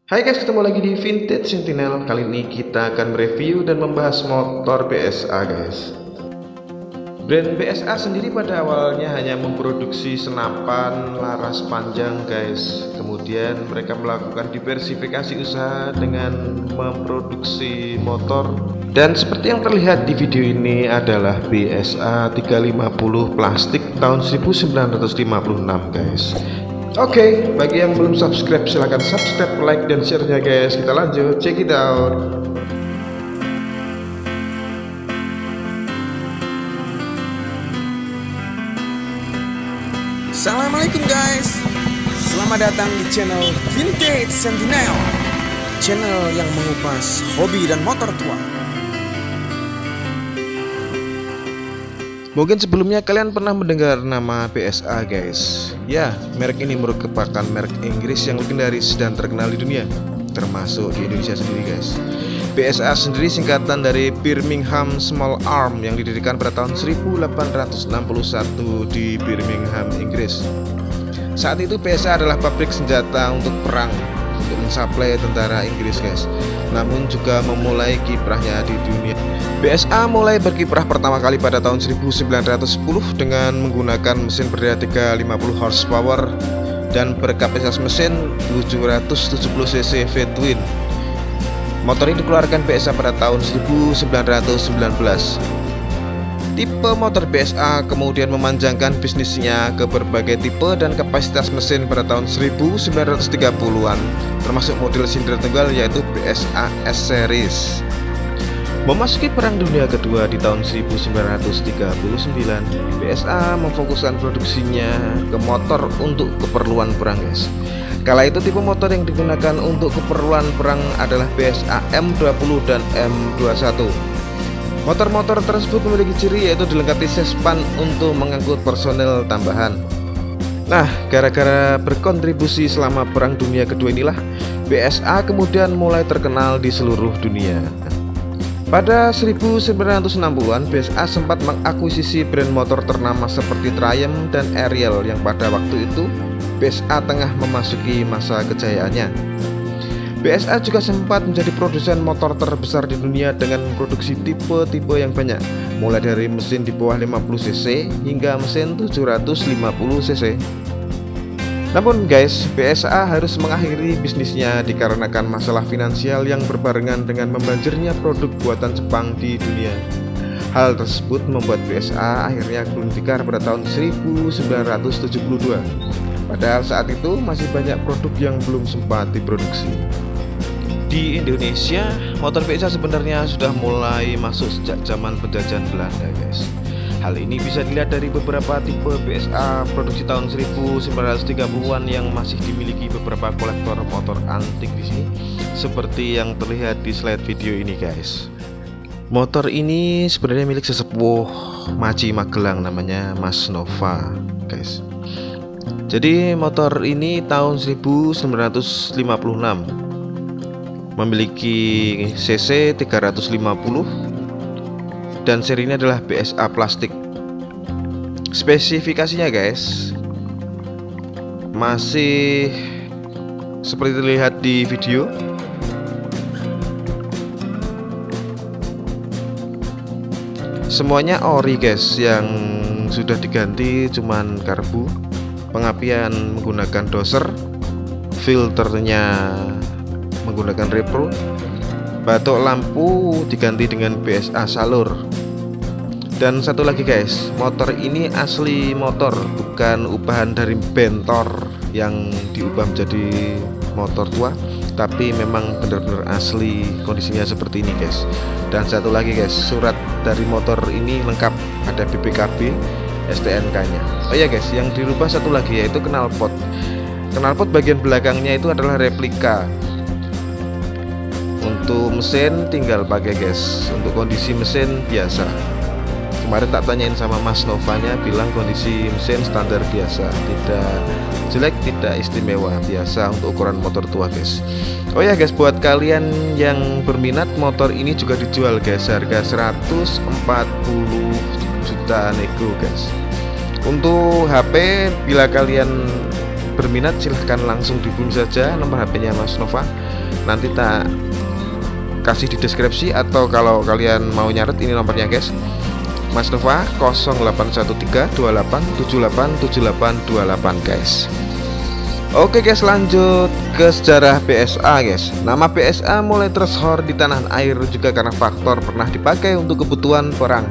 Hai guys, ketemu lagi di Vintage Sentinel. Kali ini kita akan mereview dan membahas motor BSA guys. Brand BSA sendiri pada awalnya hanya memproduksi senapan laras panjang guys. Kemudian mereka melakukan diversifikasi usaha dengan memproduksi motor. Dan seperti yang terlihat di video ini adalah BSA 350 plastik tahun 1956 guys. Oke, bagi yang belum subscribe silahkan subscribe, like, dan share-nya guys. Kita lanjut, check it out. Assalamualaikum guys, selamat datang di channel Vintage Sentinel, channel yang mengupas hobi dan motor tua. Mungkin sebelumnya kalian pernah mendengar nama BSA guys. Ya, merek ini merupakan merek Inggris yang legendaris dan terkenal di dunia, termasuk di Indonesia sendiri guys. BSA sendiri singkatan dari Birmingham Small Arm yang didirikan pada tahun 1861 di Birmingham, Inggris. Saat itu BSA adalah pabrik senjata untuk perang, untuk mensuplai tentara Inggris guys. Namun juga memulai kiprahnya di dunia. BSA mulai berkiprah pertama kali pada tahun 1910 dengan menggunakan mesin berdaya 350 horsepower dan berkapasitas mesin 770 cc V-twin. Motor ini dikeluarkan BSA pada tahun 1919. Tipe motor BSA kemudian memanjangkan bisnisnya ke berbagai tipe dan kapasitas mesin pada tahun 1930-an, termasuk model silinder tunggal yaitu BSA S-Series. Memasuki Perang Dunia Kedua di tahun 1939, BSA memfokuskan produksinya ke motor untuk keperluan perang guys. Kala itu tipe motor yang digunakan untuk keperluan perang adalah BSA M20 dan M21. Motor-motor tersebut memiliki ciri yaitu dilengkapi sespan untuk mengangkut personel tambahan. Nah, gara-gara berkontribusi selama Perang Dunia Kedua inilah BSA kemudian mulai terkenal di seluruh dunia. Pada 1960-an, BSA sempat mengakuisisi brand motor ternama seperti Triumph dan Ariel yang pada waktu itu BSA tengah memasuki masa kejayaannya. BSA juga sempat menjadi produsen motor terbesar di dunia dengan memproduksi tipe-tipe yang banyak, mulai dari mesin di bawah 50 cc hingga mesin 750 cc. Namun guys, BSA harus mengakhiri bisnisnya dikarenakan masalah finansial yang berbarengan dengan membanjirnya produk buatan Jepang di dunia. Hal tersebut membuat BSA akhirnya gulung tikar pada tahun 1972. Padahal saat itu masih banyak produk yang belum sempat diproduksi. Di Indonesia, motor BSA sebenarnya sudah mulai masuk sejak zaman penjajahan Belanda guys. Hal ini bisa dilihat dari beberapa tipe BSA produksi tahun 1930-an yang masih dimiliki beberapa kolektor motor antik di sini, seperti yang terlihat di slide video ini guys. Motor ini sebenarnya milik sesepuh Maci Magelang, namanya Mas Nova guys. Jadi motor ini tahun 1956, memiliki cc 350 dan serinya adalah BSA plastik. Spesifikasinya guys masih seperti terlihat di video. Semuanya ori guys, yang sudah diganti cuman karbu, pengapian menggunakan doser, filternya menggunakan repro, batok lampu diganti dengan BSA Salur. Dan satu lagi guys, motor ini asli motor, bukan ubahan dari Bentor yang diubah menjadi motor tua, tapi memang benar-benar asli kondisinya seperti ini guys. Dan satu lagi guys, surat dari motor ini lengkap, ada BPKB, STNK nya. Oh ya guys, yang dirubah satu lagi yaitu knalpot. Knalpot bagian belakangnya itu adalah replika. Untuk mesin tinggal pakai guys, untuk kondisi mesin biasa. Kemarin tak tanyain sama Mas Novanya, bilang kondisi mesin standar biasa, tidak jelek, tidak istimewa, biasa untuk ukuran motor tua guys. Oh ya guys, buat kalian yang berminat, motor ini juga dijual guys, harga 140 juta nego guys. Untuk HP, bila kalian berminat silahkan langsung dihubungi saja nomor HP-nya Mas Nova. Nanti tak kasih di deskripsi, atau kalau kalian mau nyaret ini nomornya guys, Mas Nova 081328787828 guys. Oke guys, lanjut ke sejarah PSA guys. Nama PSA mulai tersohor di tanah air juga karena faktor pernah dipakai untuk kebutuhan perang.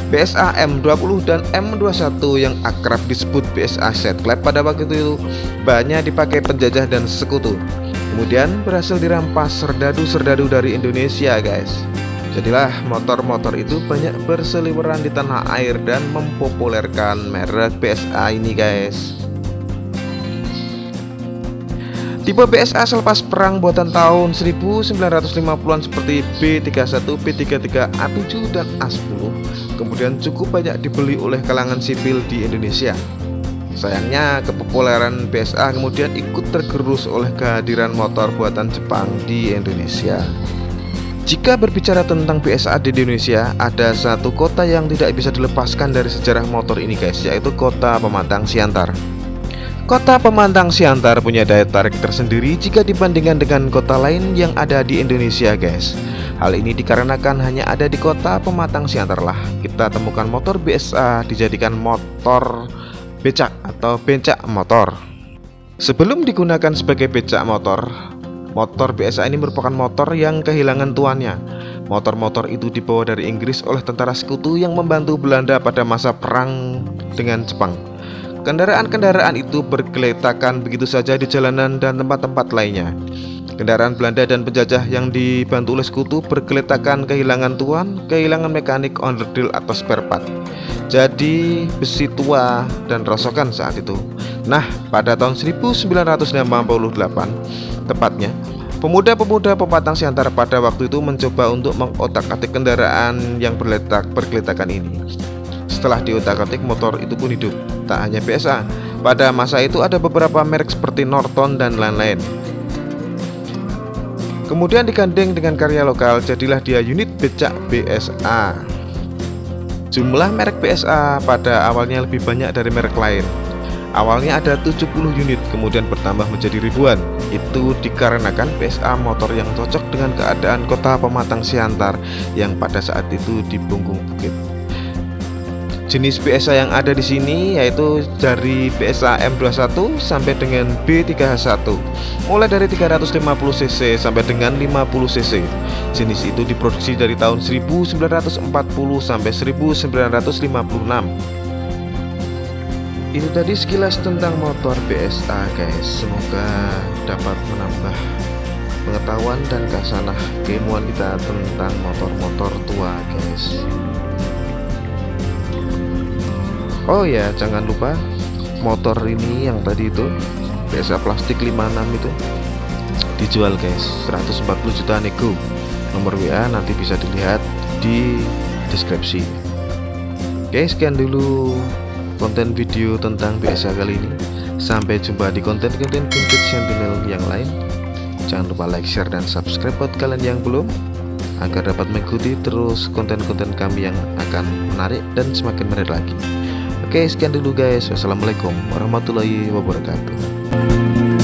PSA M20 dan M21 yang akrab disebut PSA Set Clap pada waktu itu banyak dipakai penjajah dan sekutu. Kemudian berhasil dirampas serdadu-serdadu dari Indonesia guys. Jadilah motor-motor itu banyak berseliweran di tanah air dan mempopulerkan merek PSA ini guys. Tipe PSA selepas perang buatan tahun 1950-an seperti B31, B33, A7 dan A10 kemudian cukup banyak dibeli oleh kalangan sipil di Indonesia. Sayangnya kepopuleran PSA kemudian ikut tergerus oleh kehadiran motor buatan Jepang di Indonesia. Jika berbicara tentang PSA di Indonesia, ada satu kota yang tidak bisa dilepaskan dari sejarah motor ini guys, yaitu kota Pematang Siantar. Kota Pematang Siantar punya daya tarik tersendiri jika dibandingkan dengan kota lain yang ada di Indonesia guys. Hal ini dikarenakan hanya ada di kota Pematang Siantar lah kita temukan motor PSA dijadikan motor becak atau bencak motor. Sebelum digunakan sebagai becak motor, motor PSA ini merupakan motor yang kehilangan tuannya. Motor-motor itu dibawa dari Inggris oleh tentara sekutu yang membantu Belanda pada masa perang dengan Jepang. Kendaraan-kendaraan itu bergeletakan begitu saja di jalanan dan tempat-tempat lainnya. Kendaraan Belanda dan penjajah yang dibantu oleh sekutu bergeletakan, kehilangan tuan, kehilangan mekanik, onderdil atau spare part. Jadi besi tua dan rosokan saat itu. Nah, pada tahun 1958 tepatnya, pemuda-pemuda Pematang Siantar pada waktu itu mencoba untuk mengotak-atik kendaraan yang bergeletakan ini. Setelah diotak-atik, motor itu pun hidup. Tak hanya PSA, pada masa itu ada beberapa merek seperti Norton dan lain-lain. Kemudian digandeng dengan karya lokal, jadilah dia unit becak PSA. Jumlah merek PSA pada awalnya lebih banyak dari merek lain. Awalnya ada 70 unit, kemudian bertambah menjadi ribuan. Itu dikarenakan PSA motor yang cocok dengan keadaan kota Pematang Siantar yang pada saat itu di punggung bukit. Jenis PSA yang ada di sini yaitu dari PSA M21 sampai dengan B31, mulai dari 350 cc sampai dengan 50 cc. Jenis itu diproduksi dari tahun 1940 sampai 1956. Itu tadi sekilas tentang motor PSA guys. Semoga dapat menambah pengetahuan dan kasanah keilmuan kita tentang motor-motor tua guys. Oh ya, jangan lupa motor ini yang tadi itu PSA plastik 56 itu dijual guys, 140 juta nego. Nomor WA nanti bisa dilihat di deskripsi. Oke, sekian dulu konten video tentang PSA kali ini. Sampai jumpa di konten-konten vintage sentinel yang lain. Jangan lupa like, share, dan subscribe buat kalian yang belum, agar dapat mengikuti terus konten-konten kami yang akan menarik dan semakin menarik lagi. Oke, sekian dulu guys. Wassalamualaikum warahmatullahi wabarakatuh.